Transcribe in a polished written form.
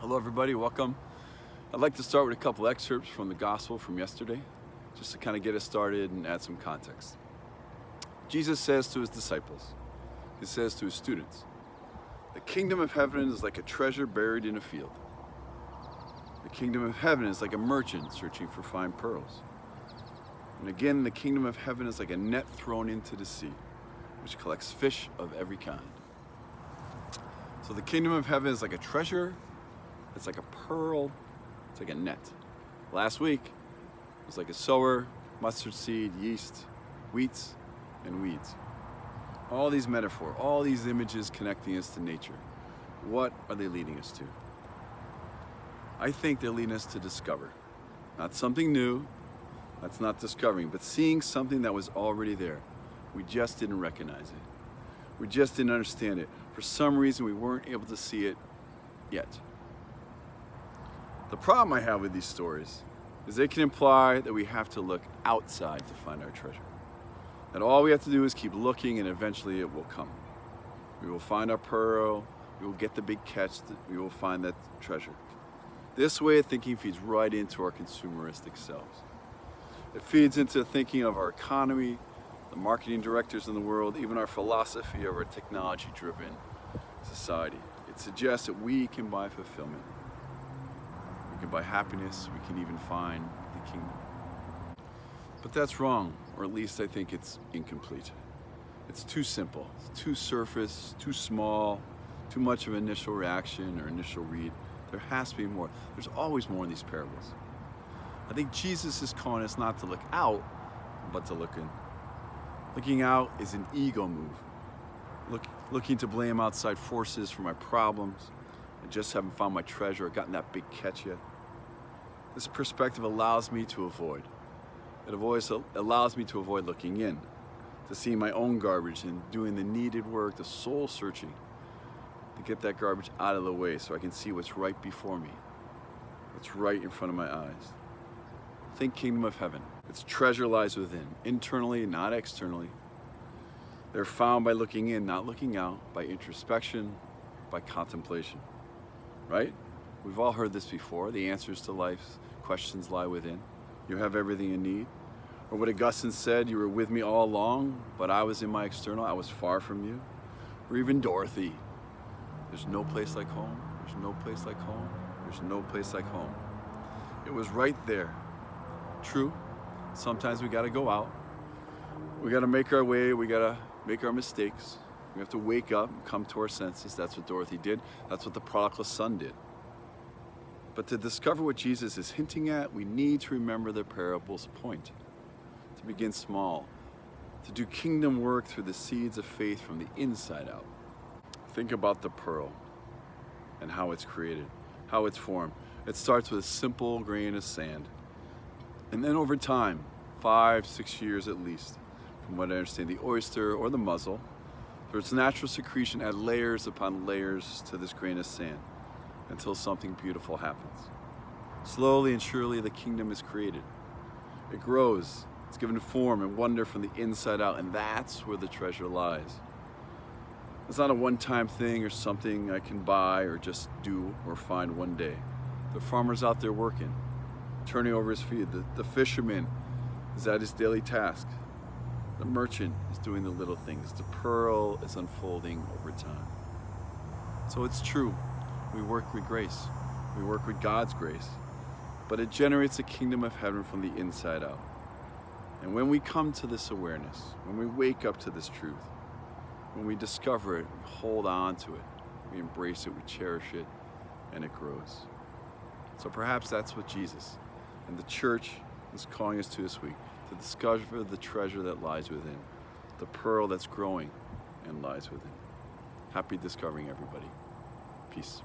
Hello everybody, welcome. I'd like to start with a couple excerpts from the gospel from yesterday, just to kind of get us started and add some context. Jesus says to his disciples, he says to his students, "The kingdom of heaven is like a treasure buried in a field. The kingdom of heaven is like a merchant searching for fine pearls. And again, the kingdom of heaven is like a net thrown into the sea, which collects fish of every kind." So the kingdom of heaven is like a treasure, it's like a pearl, it's like a net. Last week, it was like a sower, mustard seed, yeast, wheats, and weeds. All these metaphors, all these images connecting us to nature. What are they leading us to? I think they're leading us to discover. Not something new, that's not discovering, but seeing something that was already there. We just didn't recognize it. We just didn't understand it. For some reason, we weren't able to see it yet. The problem I have with these stories is they can imply that we have to look outside to find our treasure. That all we have to do is keep looking and eventually it will come. We will find our pearl, we will get the big catch, we will find that treasure. This way of thinking feeds right into our consumeristic selves. It feeds into thinking of our economy, the marketing directors in the world, even our philosophy of our technology-driven society. It suggests that we can buy fulfillment. We can buy happiness, we can even find the kingdom. But that's wrong, or at least I think it's incomplete. It's too simple, it's too surface, too small, too much of an initial reaction or initial read. There has to be more. There's always more in these parables. I think Jesus is calling us not to look out, but to look in. Looking out is an ego move. Looking to blame outside forces for my problems. I just haven't found my treasure or gotten that big catch yet. This perspective allows me to avoid. It allows me to avoid looking in, to see my own garbage and doing the needed work, the soul searching, to get that garbage out of the way so I can see what's right before me, what's right in front of my eyes. Think kingdom of heaven. Its treasure lies within, internally, not externally. They're found by looking in, not looking out, by introspection, by contemplation. Right? We've all heard this before. The answers to life's questions lie within. You have everything you need. Or what Augustine said, you were with me all along, but I was in my external, I was far from you. Or even Dorothy, there's no place like home, there's no place like home, there's no place like home. It was right there. True, sometimes we gotta go out. We gotta make our way, we gotta make our mistakes. We have to wake up and come to our senses. That's what Dorothy did. That's what the prodigal son did. But to discover what Jesus is hinting at, we need to remember the parable's point. To begin small, to do kingdom work through the seeds of faith from the inside out. Think about the pearl and how it's created, how it's formed. It starts with a simple grain of sand. And then over time, 5-6 years at least, from what I understand, the oyster or the mussel, through its natural secretion, add layers upon layers to this grain of sand until something beautiful happens. Slowly and surely, the kingdom is created. It grows, it's given form and wonder from the inside out, and that's where the treasure lies. It's not a one-time thing or something I can buy or just do or find one day. The farmer's out there working, turning over his feed. The fisherman is at his daily task. The merchant is doing the little things. The pearl is unfolding over time. So it's true, we work with grace. We work with God's grace. But it generates a kingdom of heaven from the inside out. And when we come to this awareness, when we wake up to this truth, when we discover it, we hold on to it, we embrace it, we cherish it, and it grows. So perhaps that's what Jesus and the church is calling us to this week, to discover the treasure that lies within, the pearl that's growing and lies within. Happy discovering, everybody. Peace.